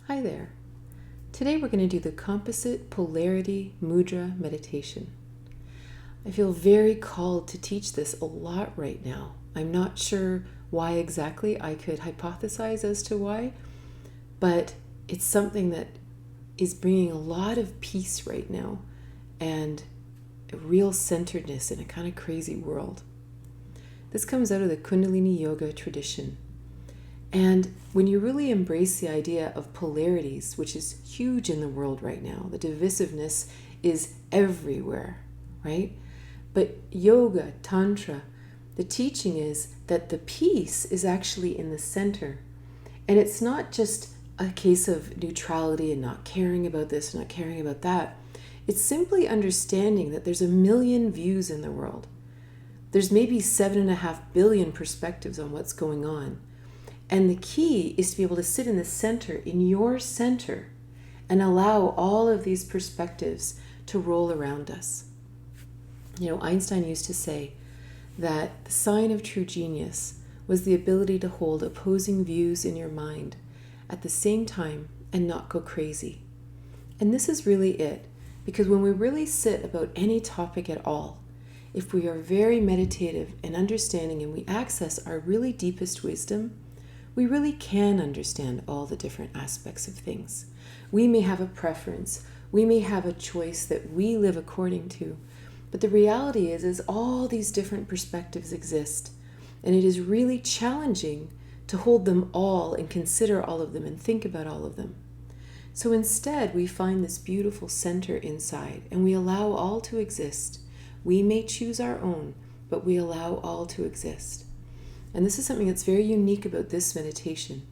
Hi there. Today we're going to do the Composite Polarity Mudra meditation. I feel very called to teach this a lot right now. I'm not sure why exactly. I could hypothesize as to why, but it's something that is bringing a lot of peace right now and a real centeredness in a kind of crazy world. This comes out of the Kundalini yoga tradition. And when you really embrace the idea of polarities, which is huge in the world right now, the divisiveness is everywhere, right? But yoga, tantra, the teaching is that the peace is actually in the center. And it's not just a case of neutrality and not caring about this, not caring about that. It's simply understanding that there's a million views in the world. There's maybe 7.5 billion perspectives on what's going on. And the key is to be able to sit in the center, in your center, and allow all of these perspectives to roll around us. You know, Einstein used to say that the sign of true genius was the ability to hold opposing views in your mind at the same time and not go crazy. And this is really it, because when we really sit about any topic at all, if we are very meditative and understanding and we access our really deepest wisdom, we really can understand all the different aspects of things. We may have a preference, we may have a choice that we live according to, but the reality is all these different perspectives exist, and it is really challenging to hold them all and consider all of them and think about all of them. So instead, we find this beautiful center inside, and we allow all to exist. We may choose our own, but we allow all to exist. And this is something that's very unique about this meditation.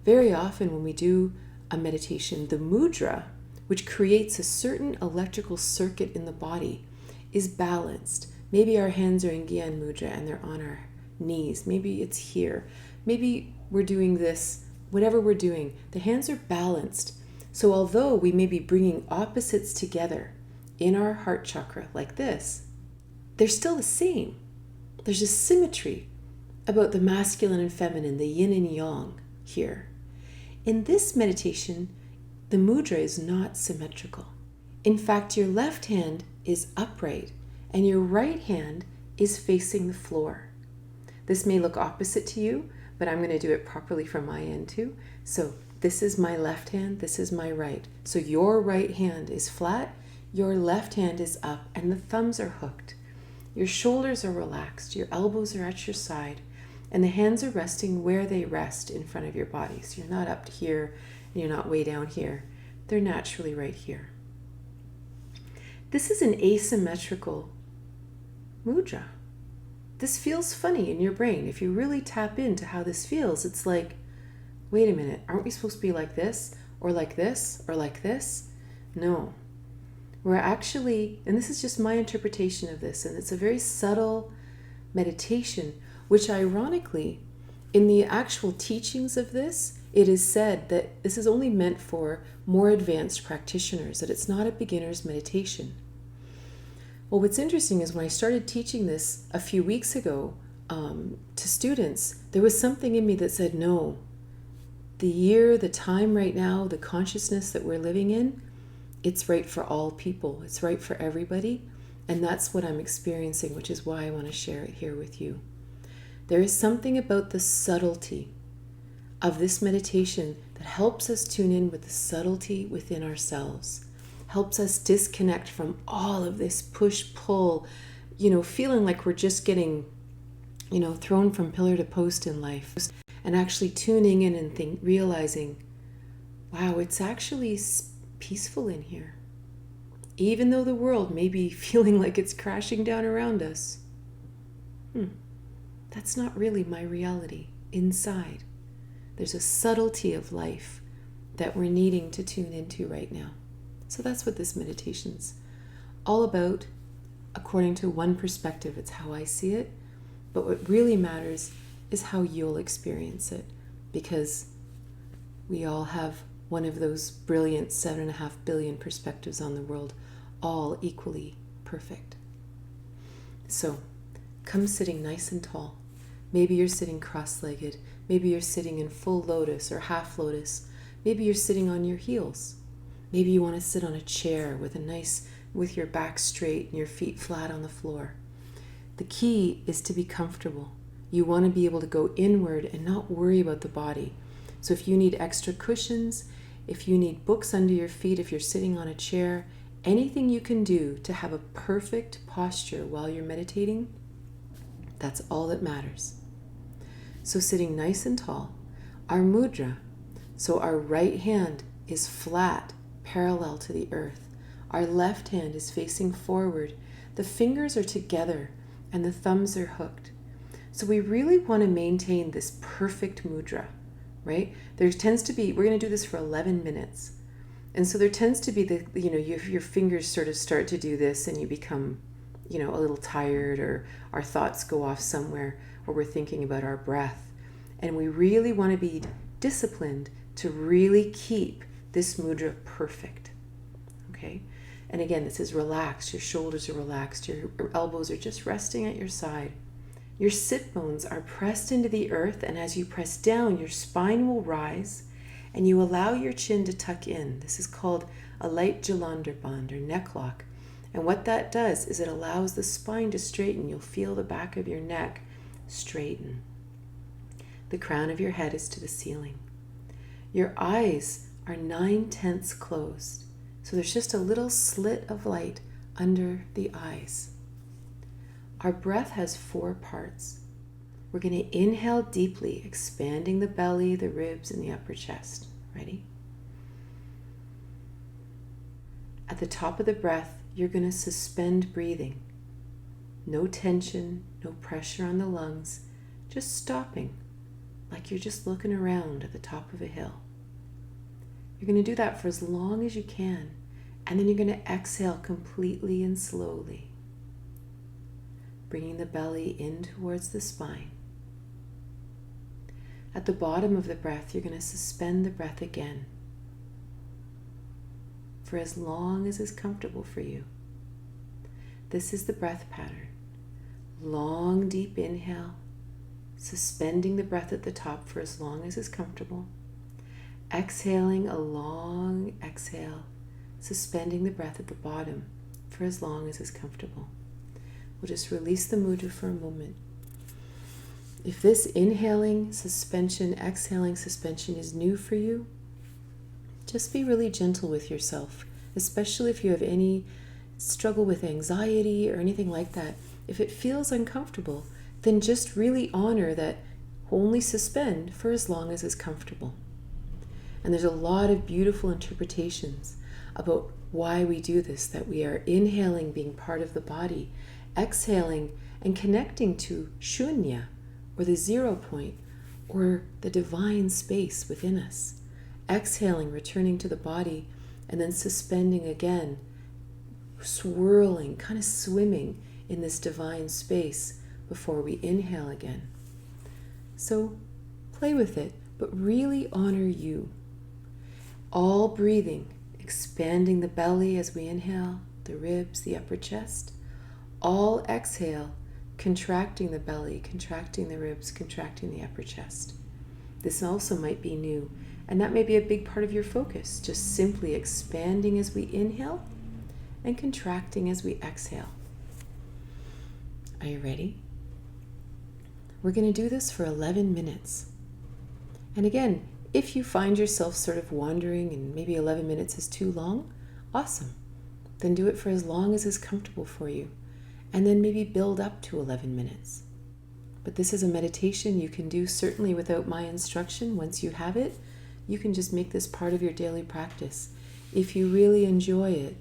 Very often when we do a meditation, the mudra, which creates a certain electrical circuit in the body, is balanced. Maybe our hands are in Gyan mudra and they're on our knees. Maybe it's here. Maybe we're doing this, whatever we're doing, the hands are balanced. So although we may be bringing opposites together in our heart chakra like this, they're still the same. There's a symmetry about the masculine and feminine, the yin and yang here. In this meditation, the mudra is not symmetrical. In fact, your left hand is upright and your right hand is facing the floor. This may look opposite to you, but I'm going to do it properly from my end too. So this is my left hand, this is my right. So your right hand is flat, your left hand is up, and the thumbs are hooked. Your shoulders are relaxed, your elbows are at your side, and the hands are resting where they rest in front of your body. So you're not up here and you're not way down here. They're naturally right here. This is an asymmetrical mudra. This feels funny in your brain. If you really tap into how this feels, it's like, wait a minute, aren't we supposed to be like this, or like this, or like this? No. We're actually, and this is just my interpretation of this, and it's a very subtle meditation, which ironically, in the actual teachings of this, it is said that this is only meant for more advanced practitioners, that it's not a beginner's meditation. Well, what's interesting is when I started teaching this a few weeks ago to students, there was something in me that said, no, the year, the time right now, the consciousness that we're living in, it's right for all people. It's right for everybody. And that's what I'm experiencing, which is why I want to share it here with you. There is something about the subtlety of this meditation that helps us tune in with the subtlety within ourselves, helps us disconnect from all of this push-pull, feeling like we're just getting, thrown from pillar to post in life, and actually tuning in and realizing, wow, it's actually peaceful in here. Even though the world may be feeling like it's crashing down around us, that's not really my reality inside. There's a subtlety of life that we're needing to tune into right now. So that's what this meditation's all about, according to one perspective. It's how I see it. But what really matters is how you'll experience it, because we all have one of those brilliant 7.5 billion perspectives on the world, all equally perfect. So come sitting nice and tall. Maybe you're sitting cross-legged. Maybe you're sitting in full lotus or half lotus. Maybe you're sitting on your heels. Maybe you want to sit on a chair with your back straight and your feet flat on the floor. The key is to be comfortable. You want to be able to go inward and not worry about the body. So if you need extra cushions, if you need books under your feet, if you're sitting on a chair, anything you can do to have a perfect posture while you're meditating, that's all that matters. So sitting nice and tall, our mudra, so our right hand is flat, parallel to the earth. Our left hand is facing forward. The fingers are together and the thumbs are hooked. So we really want to maintain this perfect mudra, right? There tends to be, we're going to do this for 11 minutes. And so there tends to be your fingers sort of start to do this and you become, a little tired, or our thoughts go off somewhere, or we're thinking about our breath. And we really want to be disciplined to really keep this mudra perfect, okay? And again, this is relaxed. Your shoulders are relaxed. Your elbows are just resting at your side. Your sit bones are pressed into the earth, and as you press down, your spine will rise, and you allow your chin to tuck in. This is called a light Jalandhar band or necklock. And what that does is it allows the spine to straighten. You'll feel the back of your neck straighten. The crown of your head is to the ceiling. Your eyes are 9/10 closed. So there's just a little slit of light under the eyes. Our breath has 4 parts. We're going to inhale deeply, expanding the belly, the ribs, and the upper chest. Ready? At the top of the breath, you're going to suspend breathing. No tension, no pressure on the lungs, just stopping, like you're just looking around at the top of a hill. You're going to do that for as long as you can, and then you're going to exhale completely and slowly, bringing the belly in towards the spine. At the bottom of the breath, you're going to suspend the breath again for as long as is comfortable for you. This is the breath pattern. Long, deep inhale, suspending the breath at the top for as long as is comfortable. Exhaling a long exhale, suspending the breath at the bottom for as long as is comfortable. We'll just release the mudra for a moment. If this inhaling suspension, exhaling suspension is new for you, just be really gentle with yourself, especially if you have any struggle with anxiety or anything like that. If it feels uncomfortable, then just really honor that only suspend for as long as is comfortable. And there's a lot of beautiful interpretations about why we do this, that we are inhaling being part of the body, exhaling and connecting to shunya, or the 0 point, or the divine space within us. Exhaling, returning to the body, and then suspending again, swirling, kind of swimming in this divine space before we inhale again. So play with it, but really honor you. All breathing, expanding the belly as we inhale, the ribs, the upper chest. All exhale, contracting the belly, contracting the ribs, contracting the upper chest. This also might be new, and that may be a big part of your focus, just simply expanding as we inhale and contracting as we exhale. Are you ready? We're going to do this for 11 minutes. And again, if you find yourself sort of wandering and maybe 11 minutes is too long, awesome. Then do it for as long as is comfortable for you. And then maybe build up to 11 minutes. But this is a meditation you can do certainly without my instruction. Once you have it, you can just make this part of your daily practice. If you really enjoy it,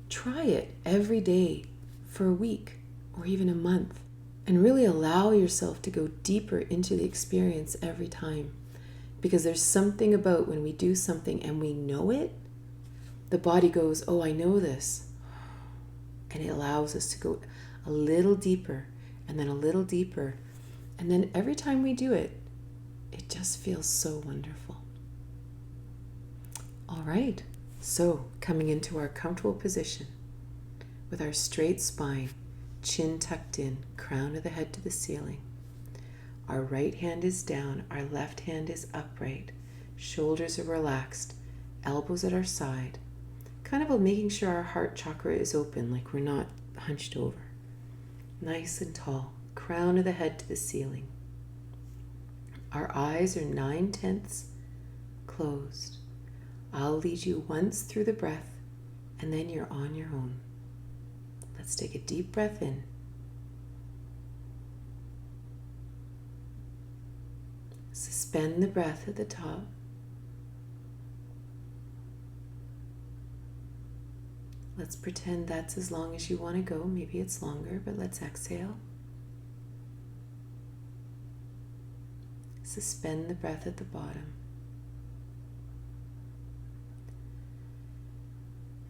try it every day for a week or even a month, and really allow yourself to go deeper into the experience every time. Because there's something about when we do something and we know it, the body goes, oh, I know this. And it allows us to go a little deeper and then a little deeper. And then every time we do it, it just feels so wonderful. All right, so coming into our comfortable position with our straight spine, chin tucked in, crown of the head to the ceiling. Our right hand is down, our left hand is upright, Shoulders are relaxed, elbows at our side. Kind of making sure our heart chakra is open, like we're not hunched over. Nice and tall, crown of the head to the ceiling. Our eyes are 9/10 closed. I'll lead you once through the breath, and then you're on your own. Let's take a deep breath in. Suspend the breath at the top. Let's pretend that's as long as you want to go. Maybe it's longer, but let's exhale. Suspend the breath at the bottom.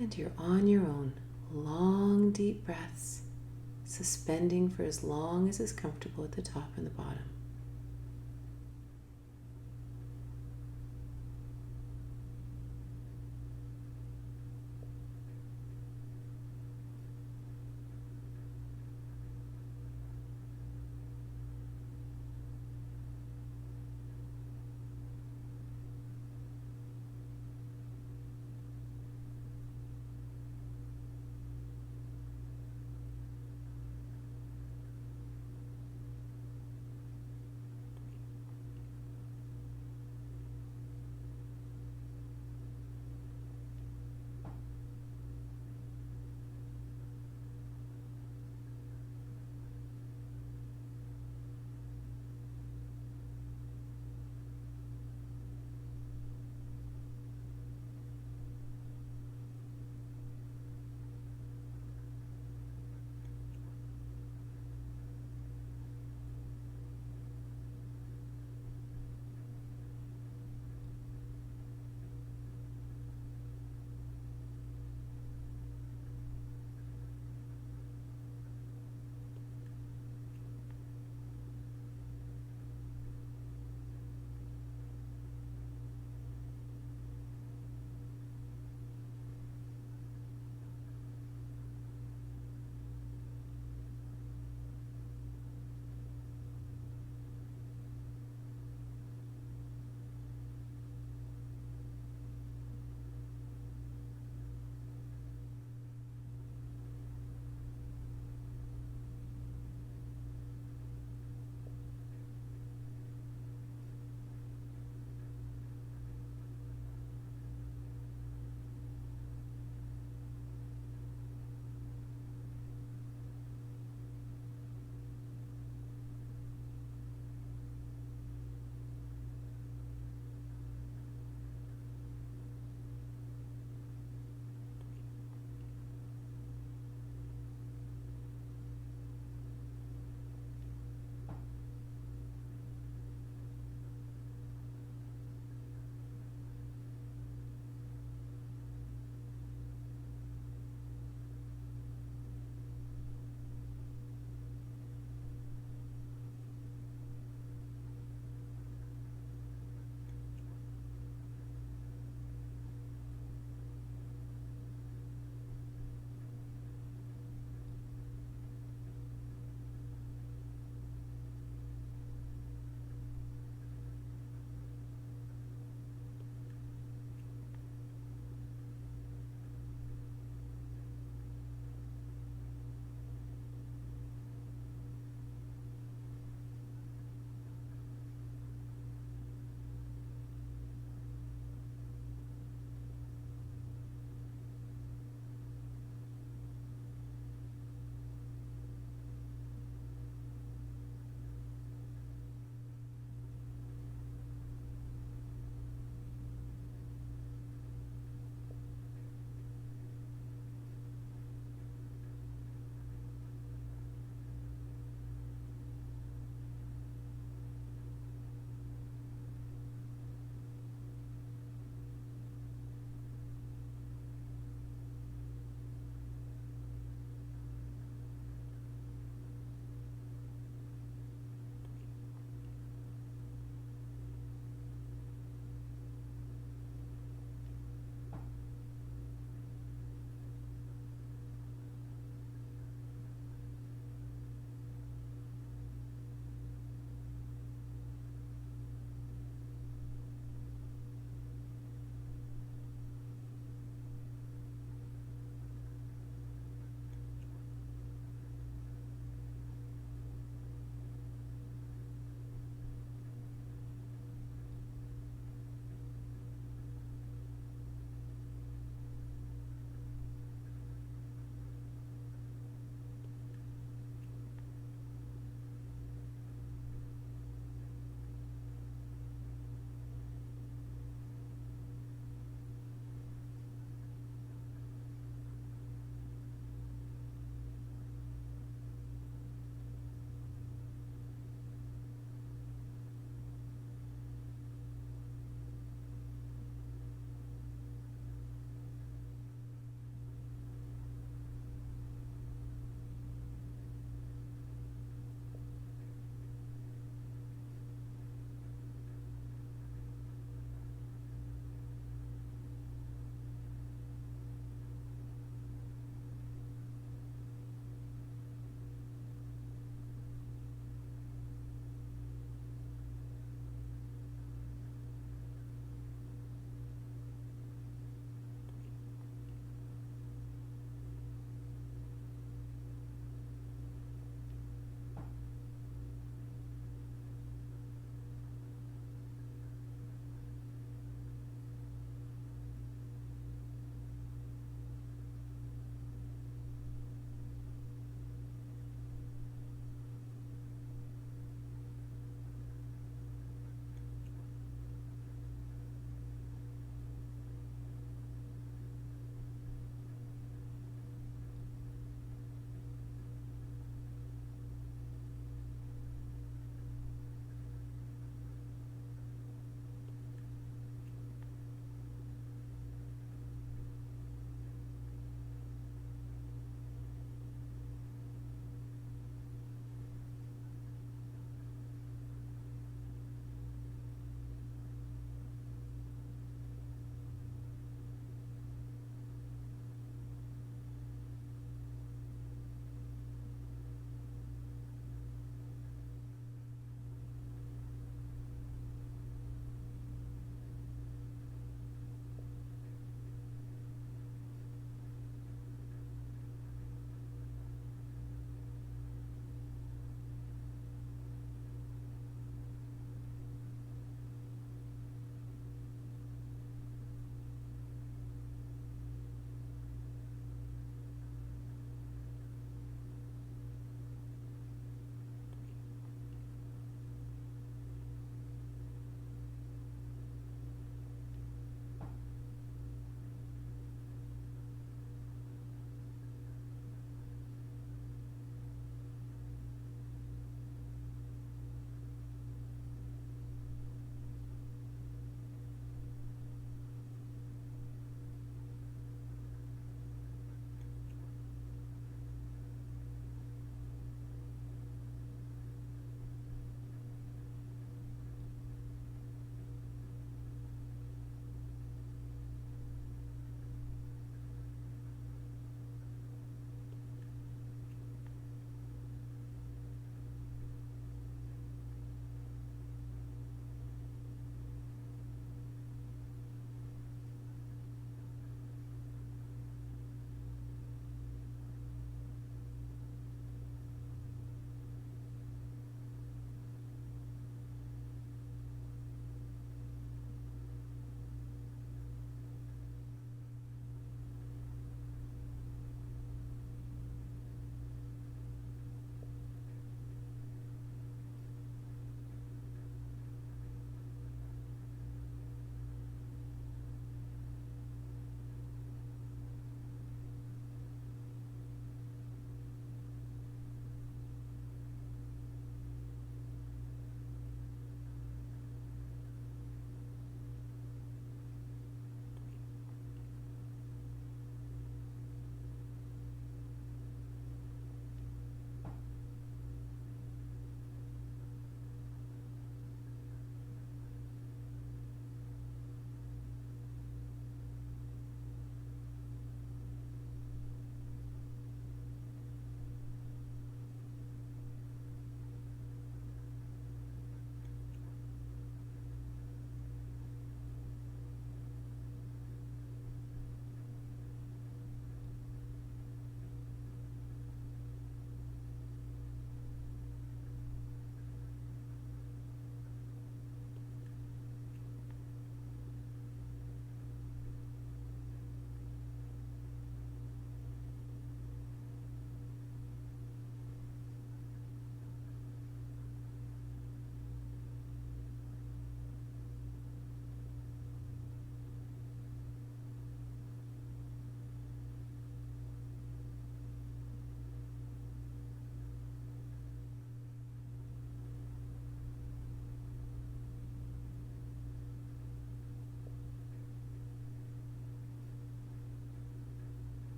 And you're on your own. Long, deep breaths, suspending for as long as is comfortable at the top and the bottom.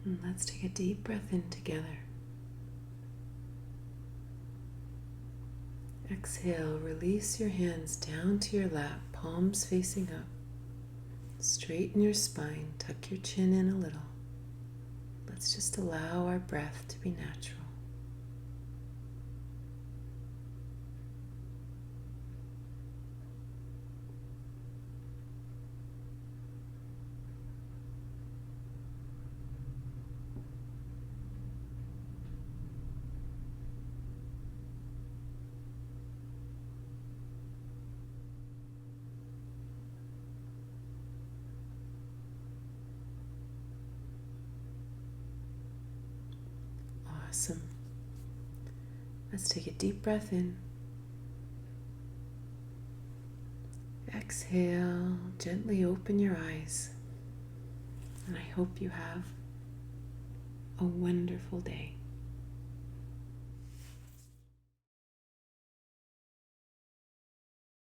And let's take a deep breath in together. Exhale, release your hands down to your lap, palms facing up. Straighten your spine, tuck your chin in a little. Let's just allow our breath to be natural. Awesome. Let's take a deep breath in. Exhale, gently open your eyes. And I hope you have a wonderful day.